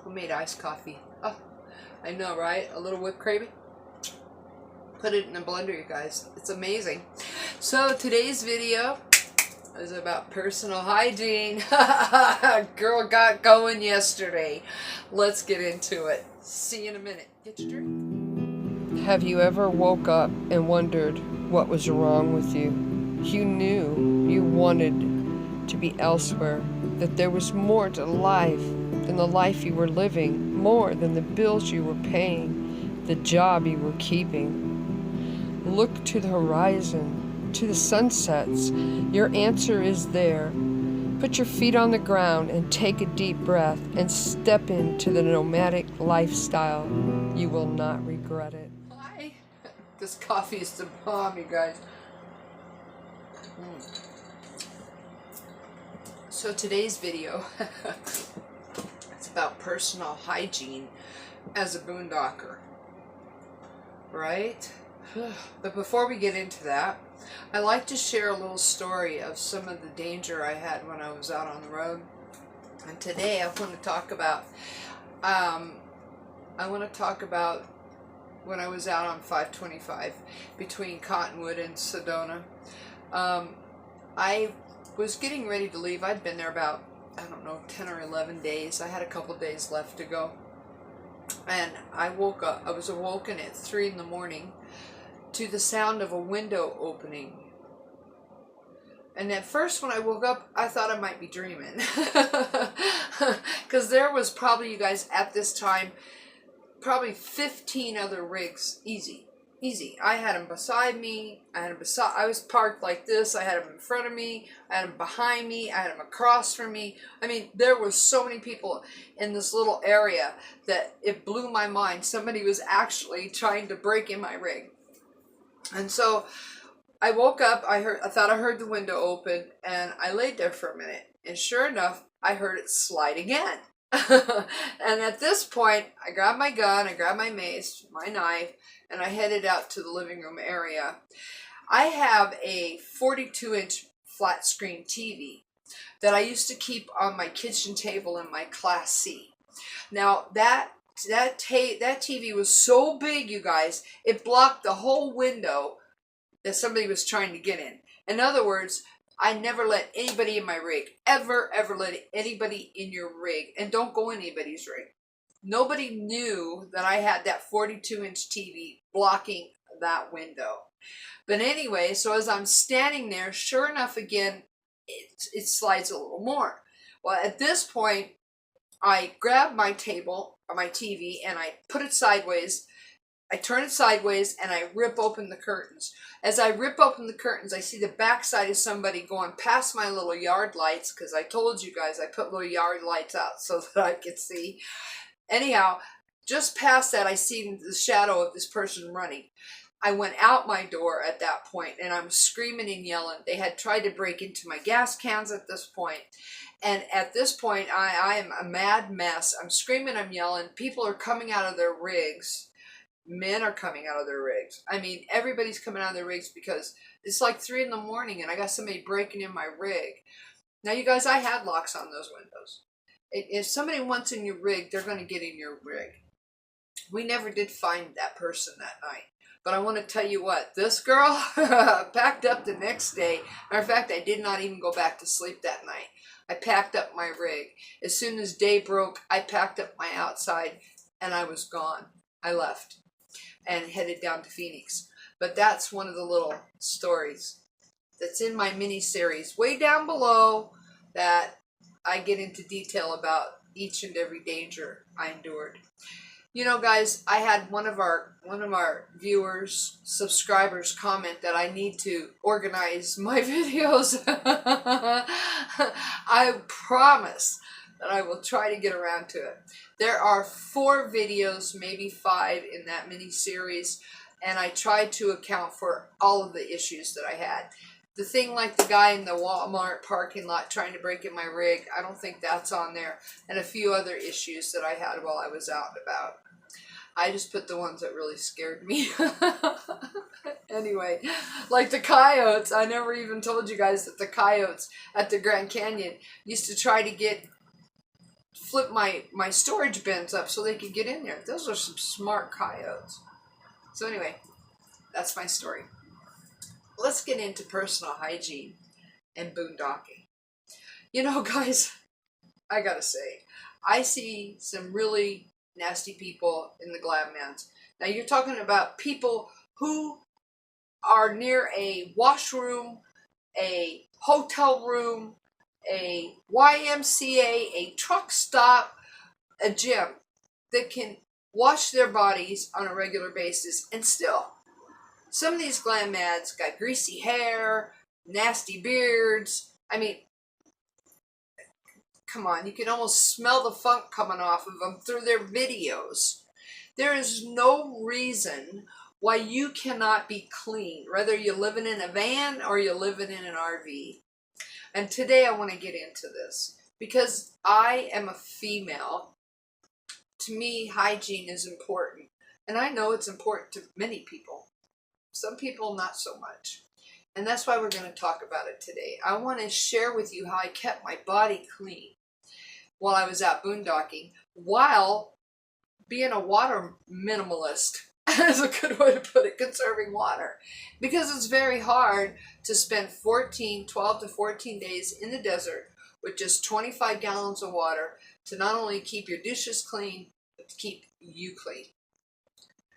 Who made iced coffee? Oh, I know, right? A little whipped cream. Put it in a blender, you guys. It's amazing. So today's video is about personal hygiene. Girl got going yesterday. Let's get into it. See you in a minute. Get your drink. Have you ever woke up and wondered what was wrong with you? You knew you wanted to be elsewhere, that there was more to life than the life you were living, more than the bills you were paying, the job you were keeping. Look to the horizon, to the sunsets. Your answer is there. Put your feet on the ground and take a deep breath and step into the nomadic lifestyle. You will not regret it. Hi. This coffee is the bomb, you guys. So today's video it's about personal hygiene as a boondocker, right? But before we get into that, I like to share a little story of some of the danger I had when I was out on the road. And today I want to talk about when I was out on 525 between Cottonwood and Sedona. I was getting ready to leave. I'd been there about, I don't know, 10 or 11 days. I had a couple days left to go. And I woke up, I was awoken at 3 in the morning to the sound of a window opening. And at first when I woke up, I thought I might be dreaming. Because there was probably, you guys, at this time, probably 15 other rigs, easy. I had them beside me, I was parked like this, I had them in front of me, I had them behind me, I had them across from me. I mean, there were so many people in this little area that it blew my mind. Somebody was actually trying to break in my rig. And so I woke up, I thought I heard the window open, and I laid there for a minute. And sure enough, I heard it slide again. And at this point, I grabbed my gun, I grabbed my mace, my knife, and I headed out to the living room area. I have a 42-inch flat screen TV that I used to keep on my kitchen table in my Class C. Now, that TV was so big, you guys, it blocked the whole window that somebody was trying to get in. In other words, I never let anybody in my rig. Ever let anybody in your rig. And don't go in anybody's rig. Nobody knew that I had that 42-inch TV blocking that window. But anyway, so as I'm standing there, sure enough, again, it slides a little more. Well, at this point, I grab my table, or my TV, and I put it sideways. I turn it sideways, and I rip open the curtains. As I rip open the curtains, I see the backside of somebody going past my little yard lights, because I told you guys I put little yard lights out so that I could see. Anyhow, just past that, I see the shadow of this person running. I went out my door at that point, and I'm screaming and yelling. They had tried to break into my gas cans at this point. And at this point, I am a mad mess. I'm screaming, I'm yelling. People are coming out of their rigs. Men are coming out of their rigs. I mean, everybody's coming out of their rigs because it's like 3 in the morning and I got somebody breaking in my rig. Now, you guys, I had locks on those windows. If somebody wants in your rig, they're going to get in your rig. We never did find that person that night. But I want to tell you what, this girl packed up the next day. Matter of fact, I did not even go back to sleep that night. I packed up my rig. As soon as day broke, I packed up my outside and I was gone. I left and headed down to Phoenix. But that's one of the little stories that's in my mini-series way down below that I get into detail about each and every danger I endured. You know, guys, I had one of our viewers, subscribers comment that I need to organize my videos. I promise that I will try to get around to it. There are 4 videos, maybe 5 in that mini-series, and I tried to account for all of the issues that I had. The thing like the guy in the Walmart parking lot trying to break in my rig, I don't think that's on there, and a few other issues that I had while I was out and about. I just put the ones that really scared me. Anyway, like the coyotes, I never even told you guys that the coyotes at the Grand Canyon used to try to get flip my storage bins up so they could get in there. Those are some smart coyotes. So anyway, that's my story. Let's get into personal hygiene and boondocking. You know, guys, I gotta say, I see some really nasty people in the Glam'mads. Now you're talking about people who are near a washroom, a hotel room, a YMCA, a truck stop, a gym that can wash their bodies on a regular basis, and still, some of these Glam'mads got greasy hair, nasty beards. I mean, come on, you can almost smell the funk coming off of them through their videos. There is no reason why you cannot be clean, whether you're living in a van or you're living in an RV. And today I want to get into this because I am a female. To me, hygiene is important. And I know it's important to many people. Some people, not so much. And that's why we're going to talk about it today. I want to share with you how I kept my body clean while I was out boondocking, while being a water minimalist is a good way to put it, conserving water. Because it's very hard to spend 12 to 14 days in the desert with just 25 gallons of water to not only keep your dishes clean, but to keep you clean.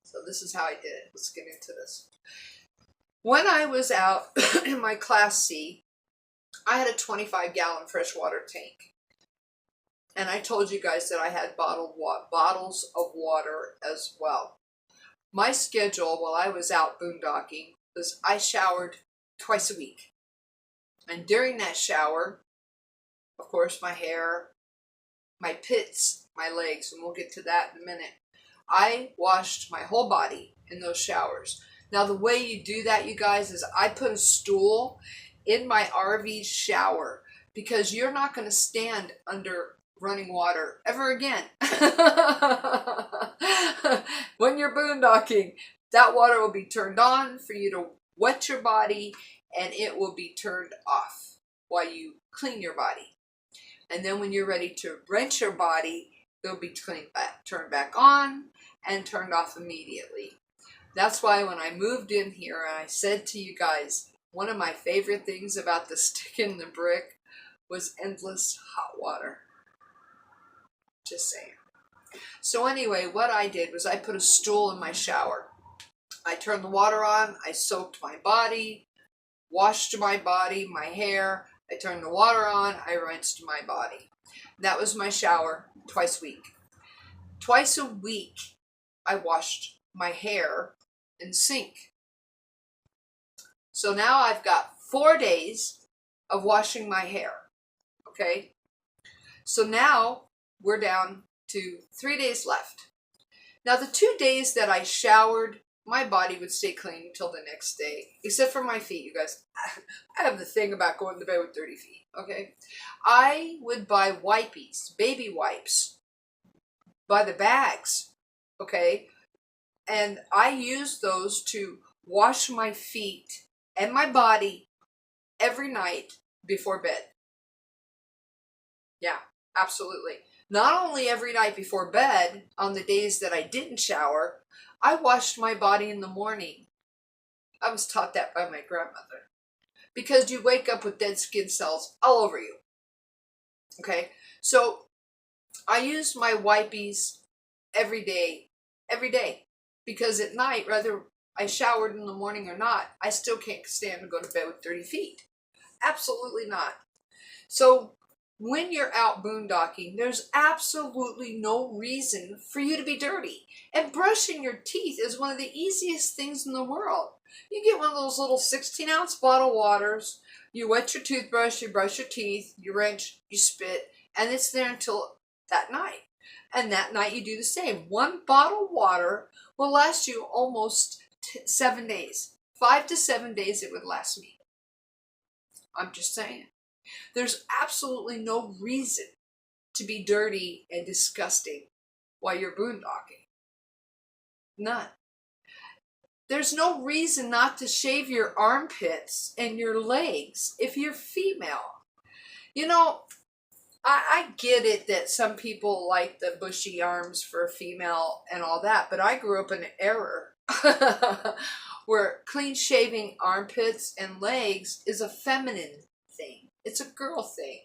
So this is how I did it. Let's get into this. When I was out in my Class C, I had a 25-gallon freshwater tank. And I told you guys that I had bottles of water as well. My schedule while I was out boondocking was I showered twice a week. And during that shower, of course, my hair, my pits, my legs, and we'll get to that in a minute, I washed my whole body in those showers. Now, the way you do that, you guys, is I put a stool in my RV shower because you're not going to stand under running water ever again. When you're boondocking, that water will be turned on for you to wet your body, and it will be turned off while you clean your body. And then when you're ready to rinse your body, it'll be turned back on and turned off immediately. That's why when I moved in here, and I said to you guys, one of my favorite things about the stick in the brick was endless hot water. Just saying. So anyway, what I did was I put a stool in my shower. I turned the water on, I soaked my body, washed my body, my hair. I turned the water on, I rinsed my body. That was my shower twice a week. Twice a week, I washed my hair in the sink. So now I've got 4 days of washing my hair. Okay? So now we're down to 3 days left. Now, the 2 days that I showered, my body would stay clean until the next day, except for my feet, you guys. I have the thing about going to bed with dirty feet, okay? I would buy wipies, baby wipes, by the bags, okay? And I used those to wash my feet and my body every night before bed. Yeah, absolutely. Not only every night before bed, on the days that I didn't shower, I washed my body in the morning. I was taught that by my grandmother. Because you wake up with dead skin cells all over you. Okay? So, I used my wipies every day. Because at night, whether I showered in the morning or not, I still can't stand to go to bed with dirty feet. Absolutely not. So, when you're out boondocking, there's absolutely no reason for you to be dirty. And brushing your teeth is one of the easiest things in the world. You get one of those little 16-ounce bottle waters, you wet your toothbrush, you brush your teeth, you rinse, you spit, and it's there until that night. And that night you do the same. One bottle of water will last you almost 7 days. 5 to 7 days it would last me. I'm just saying. There's absolutely no reason to be dirty and disgusting while you're boondocking. None. There's no reason not to shave your armpits and your legs if you're female. You know, I get it that some people like the bushy arms for a female and all that, but I grew up in an era where clean shaving armpits and legs is a feminine thing. It's a girl thing.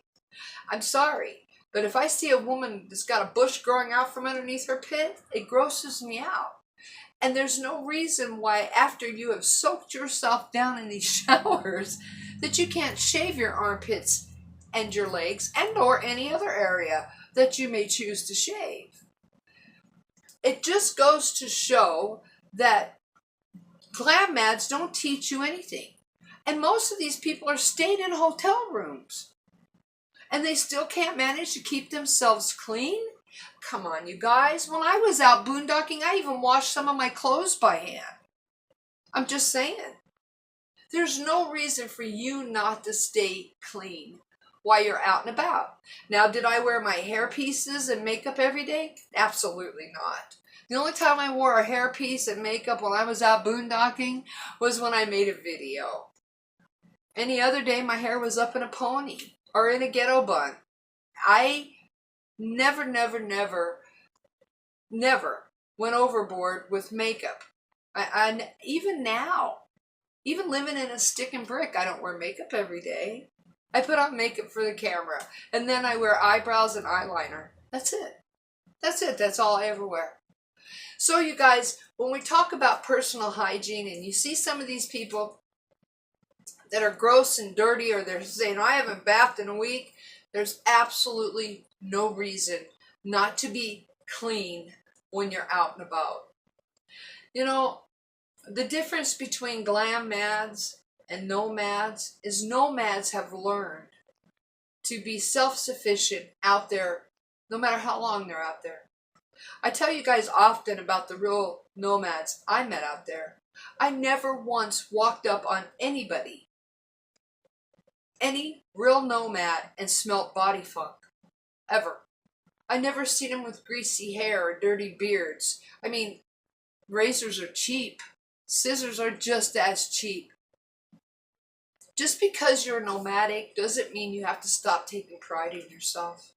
I'm sorry, but if I see a woman that's got a bush growing out from underneath her pit, it grosses me out. And there's no reason why after you have soaked yourself down in these showers that you can't shave your armpits and your legs and or any other area that you may choose to shave. It just goes to show that Glam'mads don't teach you anything. And most of these people are staying in hotel rooms. And they still can't manage to keep themselves clean? Come on, you guys. When I was out boondocking, I even washed some of my clothes by hand. I'm just saying. There's no reason for you not to stay clean while you're out and about. Now, did I wear my hair pieces and makeup every day? Absolutely not. The only time I wore a hair piece and makeup when I was out boondocking was when I made a video. Any other day, my hair was up in a pony or in a ghetto bun. I never went overboard with makeup. I even now, even living in a stick and brick, I don't wear makeup every day. I put on makeup for the camera, and then I wear eyebrows and eyeliner. That's it. That's it. That's all I ever wear. So you guys, when we talk about personal hygiene and you see some of these people that are gross and dirty, or they're saying, I haven't bathed in a week, there's absolutely no reason not to be clean when you're out and about. You know, the difference between Glam'mads and nomads is nomads have learned to be self-sufficient out there no matter how long they're out there. I tell you guys often about the real nomads I met out there. I never once walked up on anybody, any real nomad, and smelt body funk. Ever. I never seen them with greasy hair or dirty beards. I mean, razors are cheap. Scissors are just as cheap. Just because you're nomadic doesn't mean you have to stop taking pride in yourself.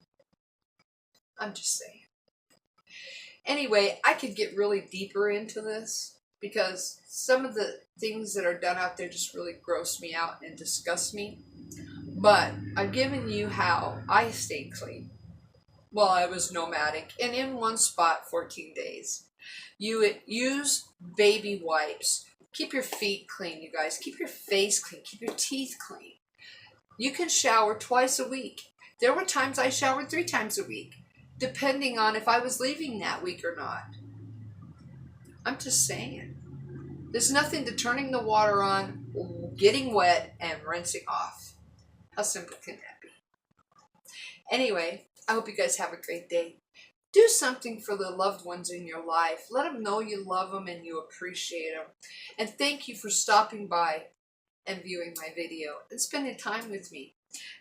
I'm just saying. Anyway, I could get really deeper into this because some of the things that are done out there just really gross me out and disgust me. But I've given you how I stayed clean while I was nomadic and in one spot 14 days. You use baby wipes. Keep your feet clean, you guys. Keep your face clean. Keep your teeth clean. You can shower twice a week. There were times I showered 3 times a week, depending on if I was leaving that week or not. I'm just saying. There's nothing to turning the water on, getting wet, and rinsing off. How simple can that be? Anyway, I hope you guys have a great day. Do something for the loved ones in your life. Let them know you love them and you appreciate them. And thank you for stopping by and viewing my video and spending time with me.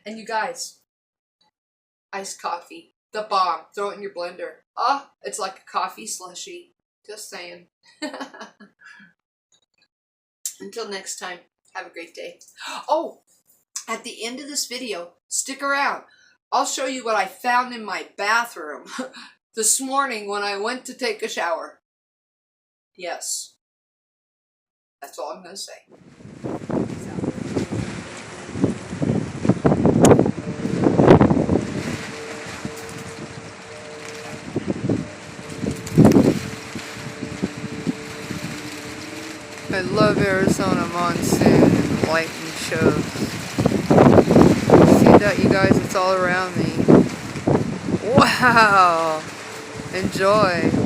And you guys, iced coffee, the bomb. Throw it in your blender. Oh, it's like a coffee slushie. Just saying. Until next time, have a great day. Oh, at the end of this video, stick around. I'll show you what I found in my bathroom this morning when I went to take a shower. Yes. That's all I'm going to say. I love Arizona monsoon and lightning shows. See that, you guys? It's all around me. Wow! Enjoy!